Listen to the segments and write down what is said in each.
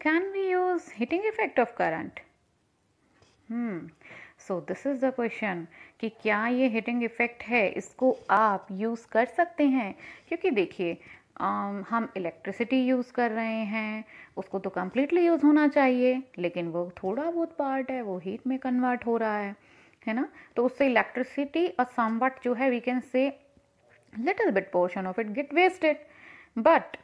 Can we use heating effect of current? So this is the question कि क्या ये heating effect है, इसको आप यूज़ कर सकते हैं। क्योंकि देखिए हम इलेक्ट्रिसिटी यूज़ कर रहे हैं, उसको तो कम्प्लीटली यूज़ होना चाहिए, लेकिन वो थोड़ा बहुत पार्ट है वो हीट में कन्वर्ट हो रहा है ना। तो उससे इलेक्ट्रिसिटी और समवट जो है we can say little bit portion of it get wasted. But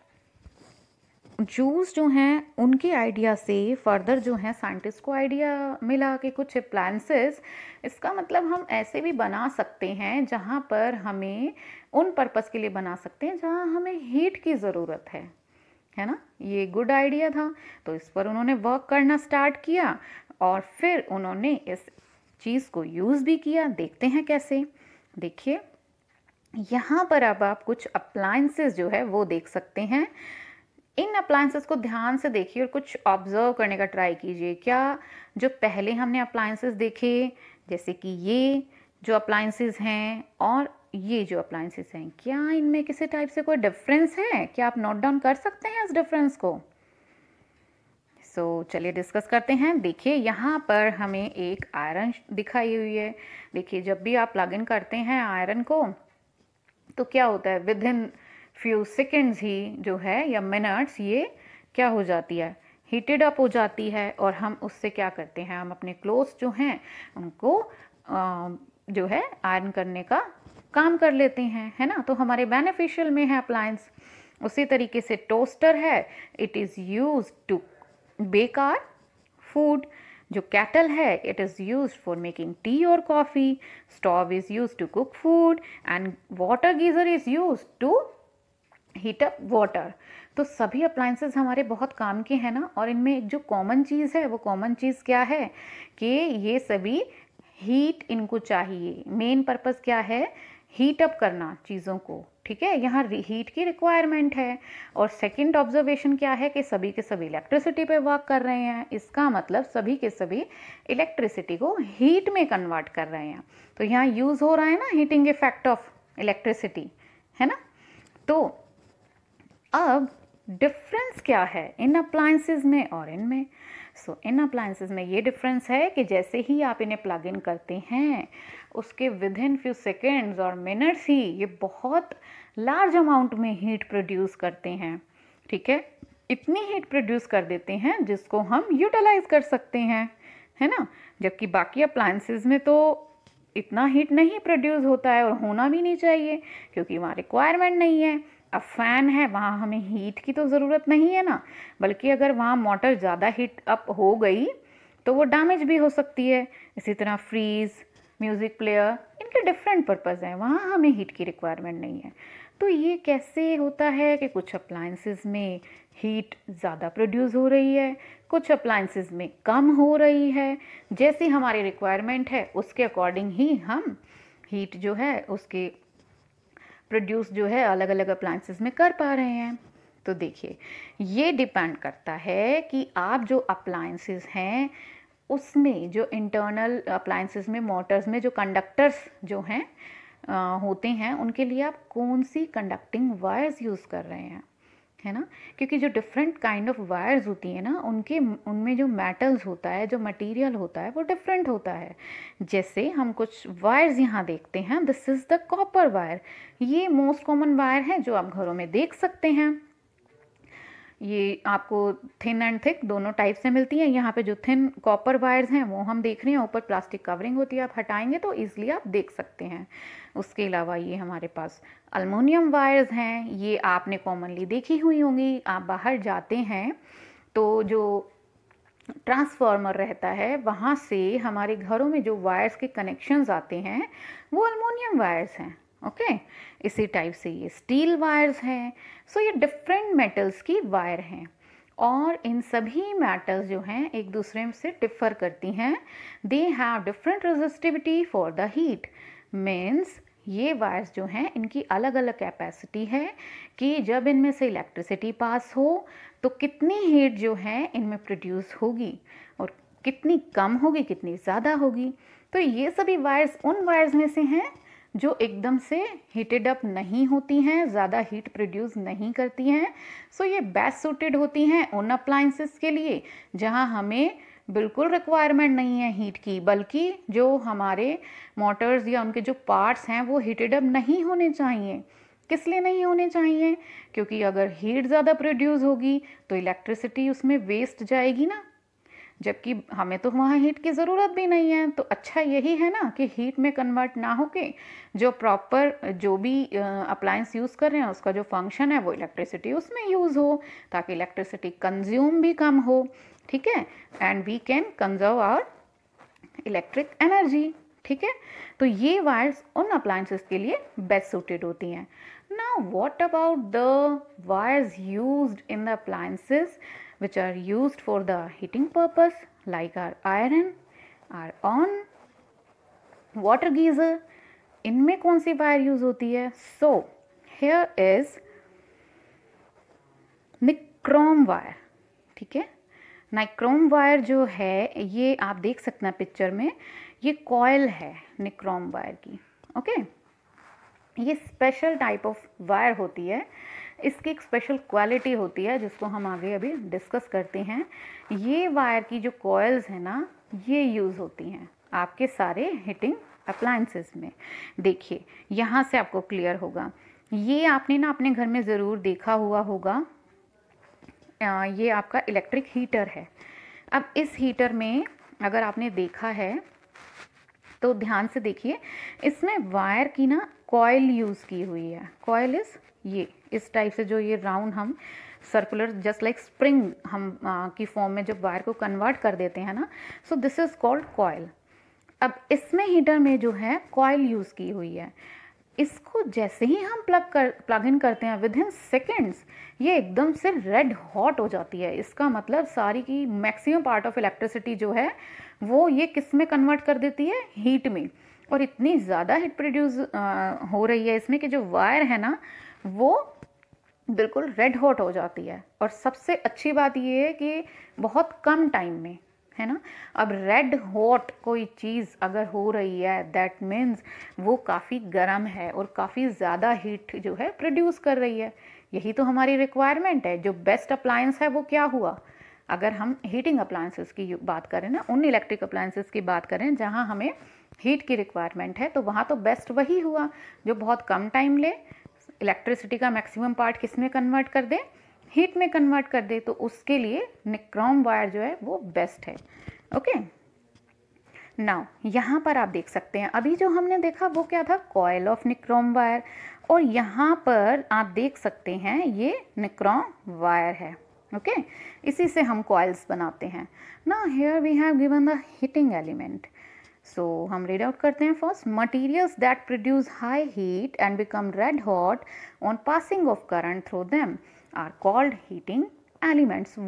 juice जो हैं उनके आइडिया से फर्दर जो है साइंटिस्ट को आइडिया मिला कि कुछ अप्लायंसेस, इसका मतलब हम ऐसे भी बना सकते हैं जहाँ पर हमें उन पर्पस के लिए बना सकते हैं जहाँ हमें हीट की ज़रूरत है ना। ये गुड आइडिया था, तो इस पर उन्होंने वर्क करना स्टार्ट किया और फिर उन्होंने इस चीज़ को यूज़ भी किया। देखते हैं कैसे। देखिए यहाँ पर अब आप कुछ अप्लायंसेस जो है वो देख सकते हैं। इन अप्लायंसेस को ध्यान से देखिए और कुछ ऑब्जर्व करने का ट्राई कीजिए। क्या जो पहले हमने अप्लायंसेस देखे, जैसे कि ये जो अप्लायंसेस हैं और ये जो अप्लायंसेस हैं, क्या इनमें किसी टाइप से कोई डिफरेंस है? क्या आप नोट डाउन कर सकते हैं इस डिफरेंस को? चलिए डिस्कस करते हैं। देखिए यहाँ पर हमें एक आयरन दिखाई हुई है। देखिए जब भी आप प्लग इन करते हैं आयरन को तो क्या होता है, विद इन फ्यू सेकेंड्स ही जो है या मिनट्स ये क्या हो जाती है, हीटेड अप हो जाती है। और हम उससे क्या करते हैं, हम अपने क्लोथ्स जो हैं उनको जो है आयरन करने का काम कर लेते हैं, है ना। तो हमारे बेनिफिशियल में है अप्लायंस। उसी तरीके से टोस्टर है, it is use to bake our food. जो कैटल है, it is use for making tea और coffee. Stove is use to cook food and water geyser is use to heat up water. तो सभी appliances हमारे बहुत काम के हैं ना। और इनमें एक जो कॉमन चीज़ है, वो कॉमन चीज़ क्या है कि ये सभी हीट इनको चाहिए। मेन पर्पस क्या है, हीट अप करना चीज़ों को, ठीक है। यहाँ हीट की रिक्वायरमेंट है। और सेकंड ऑब्जर्वेशन क्या है कि सभी के सभी इलेक्ट्रिसिटी पे वर्क कर रहे हैं। इसका मतलब सभी के सभी इलेक्ट्रिसिटी को हीट में कन्वर्ट कर रहे हैं। तो यहाँ यूज़ हो रहा है ना हीटिंग इफेक्ट ऑफ इलेक्ट्रिसिटी, है ना। तो अब डिफरेंस क्या है इन अप्लायंसेस में और इनमें। इन अप्लायंसेस में ये डिफरेंस है कि जैसे ही आप इन्हें प्लग इन करते हैं उसके विद इन फ्यू सेकेंड्स और मिनट्स ही ये बहुत लार्ज अमाउंट में हीट प्रोड्यूस करते हैं, ठीक है। इतनी हीट प्रोड्यूस कर देते हैं जिसको हम यूटिलाइज कर सकते हैं, है ना। जबकि बाकी अप्लायंसेस में तो इतना हीट नहीं प्रोड्यूस होता है और होना भी नहीं चाहिए क्योंकि वहाँ रिक्वायरमेंट नहीं है। अब फैन है, वहाँ हमें हीट की तो ज़रूरत नहीं है ना, बल्कि अगर वहाँ मोटर ज़्यादा हीट अप हो गई तो वो डैमेज भी हो सकती है। इसी तरह फ्रीज़, म्यूज़िक प्लेयर, इनके डिफरेंट पर्पज़ हैं, वहाँ हमें हीट की रिक्वायरमेंट नहीं है। तो ये कैसे होता है कि कुछ अप्लायंसेस में हीट ज़्यादा प्रोड्यूस हो रही है, कुछ अप्लायंसेस में कम हो रही है। जैसी हमारी रिक्वायरमेंट है उसके अकॉर्डिंग ही हम हीट जो है उसके प्रोड्यूस जो है अलग अलग अप्लायंसेस में कर पा रहे हैं। तो देखिए ये डिपेंड करता है कि आप जो अप्लायंसेस हैं उसमें जो इंटरनल अप्लायंसेस में मोटर्स में जो कंडक्टर्स जो हैं होते हैं उनके लिए आप कौन सी कंडक्टिंग वायर्स यूज़ कर रहे हैं, है ना। क्योंकि जो डिफरेंट काइंड ऑफ वायर्स होती है ना उनमें जो मेटल्स होता है, जो मटेरियल होता है वो डिफरेंट होता है। जैसे हम कुछ वायर्स यहाँ देखते हैं, this is the copper wire. ये मोस्ट कॉमन वायर है जो आप घरों में देख सकते हैं। ये आपको थिन एंड थिक दोनों टाइप से मिलती हैं। यहाँ पे जो थिन कॉपर वायर्स हैं वो हम देख रहे हैं, ऊपर प्लास्टिक कवरिंग होती है, आप हटाएंगे तो ईजिली आप देख सकते हैं। उसके अलावा ये हमारे पास अल्मुनियम वायर्स हैं, ये आपने कॉमनली देखी हुई होंगी। आप बाहर जाते हैं तो जो ट्रांसफार्मर रहता है वहाँ से हमारे घरों में जो वायर्स के कनेक्शंस आते हैं वो अल्मुनियम वायर्स हैं, ओके। इसी टाइप से ये स्टील वायर्स हैं। ये डिफरेंट मेटल्स की वायर हैं और इन सभी मेटल्स जो हैं एक दूसरे से डिफर करती हैं। They have different resistivity for the heat. Means ये वायर्स जो हैं इनकी अलग अलग कैपेसिटी है कि जब इनमें से इलेक्ट्रिसिटी पास हो तो कितनी हीट जो है इनमें प्रोड्यूस होगी और कितनी कम होगी, कितनी ज़्यादा होगी। तो ये सभी वायर्स उन वायर्स में से हैं जो एकदम से हीटेड अप नहीं होती हैं, ज़्यादा हीट प्रोड्यूस नहीं करती हैं। सो ये बेस्ट सूटेड होती हैं उन अप्लायंसेस के लिए जहाँ हमें बिल्कुल रिक्वायरमेंट नहीं है हीट की, बल्कि जो हमारे मोटर्स या उनके जो पार्ट्स हैं वो हीटेड अप नहीं होने चाहिए। किस लिए नहीं होने चाहिए? क्योंकि अगर हीट ज़्यादा प्रोड्यूस होगी तो इलेक्ट्रिसिटी उसमें वेस्ट जाएगी ना, जबकि हमें तो वहाँ हीट की ज़रूरत भी नहीं है। तो अच्छा यही है ना कि हीट में कन्वर्ट ना होके जो प्रॉपर जो भी अप्लायंस यूज़ कर रहे हैं उसका जो फंक्शन है वो इलेक्ट्रिसिटी उसमें यूज़ हो, ताकि इलेक्ट्रिसिटी कंज्यूम भी कम हो, ठीक है, and we can conserve our electric energy, ठीक है। तो ये वायर्स उन अप्लायंसेस के लिए बेस्ट सूटेड होती हैं। Now what about the wires used in the appliances which are used for the heating purpose, like our iron, our on, water geyser, इनमें कौन सी वायर यूज होती है? So here is nichrome wire, ठीक है। Nichrome wire जो है ये आप देख सकते हैं पिक्चर में, ये कॉयल है निक्रोम वायर की, ओके। ये स्पेशल टाइप ऑफ वायर होती है, इसकी एक स्पेशल क्वालिटी होती है जिसको हम आगे अभी डिस्कस करते हैं। ये वायर की जो कॉइल्स हैं ना, ये यूज़ होती हैं आपके सारे हीटिंग अप्लायंसेस में। देखिए यहाँ से आपको क्लियर होगा, ये आपने ना अपने घर में ज़रूर देखा हुआ होगा। ये आपका इलेक्ट्रिक हीटर है। अब इस हीटर में अगर आपने देखा है तो ध्यान से देखिए, इसमें वायर की ना कॉइल यूज़ की हुई है। कॉइल इज़ ये इस टाइप से, जो ये राउंड हम सर्कुलर जस्ट लाइक स्प्रिंग हम की फॉर्म में जब वायर को कन्वर्ट कर देते हैं ना, so this is called coil. अब इसमें हीटर में जो है कॉइल यूज़ की हुई है। इसको जैसे ही हम प्लग इन करते हैं विद इन सेकेंड्स ये एकदम से रेड हॉट हो जाती है। इसका मतलब सारी की मैक्सिमम पार्ट ऑफ इलेक्ट्रिसिटी जो है वो ये किस में कन्वर्ट कर देती है? हीट में। और इतनी ज़्यादा हीट प्रोड्यूस हो रही है इसमें कि जो वायर है ना वो बिल्कुल रेड हॉट हो जाती है। और सबसे अच्छी बात ये है कि बहुत कम टाइम में, है ना। अब रेड हॉट कोई चीज़ अगर हो रही है दैट मीन्स वो काफ़ी गर्म है और काफ़ी ज़्यादा हीट जो है प्रोड्यूस कर रही है। यही तो हमारी रिक्वायरमेंट है। जो बेस्ट अप्लायंस है वो क्या हुआ? अगर हम हीटिंग अप्लायंसेस की बात करें ना, उन इलेक्ट्रिक अप्लायंसेस की बात करें जहाँ हमें हीट की रिक्वायरमेंट है, तो वहाँ तो बेस्ट वही हुआ जो बहुत कम टाइम ले, इलेक्ट्रिसिटी का मैक्सिमम पार्ट किस में कन्वर्ट कर दे? हीट में कन्वर्ट कर दे। तो उसके लिए निक्रोम वायर जो है वो बेस्ट है, ओके। नाउ यहाँ पर आप देख सकते हैं, अभी जो हमने देखा वो क्या था? Coil of nichrome wire. और यहाँ पर आप देख सकते हैं ये निक्रोम वायर है, ओके। इसी से हम कॉइल्स बनाते हैं। Now here we have given the heating element. So हम रीड आउट करते हैं first. Materials that produce high heat and become red hot on passing of current through them are called heating elements.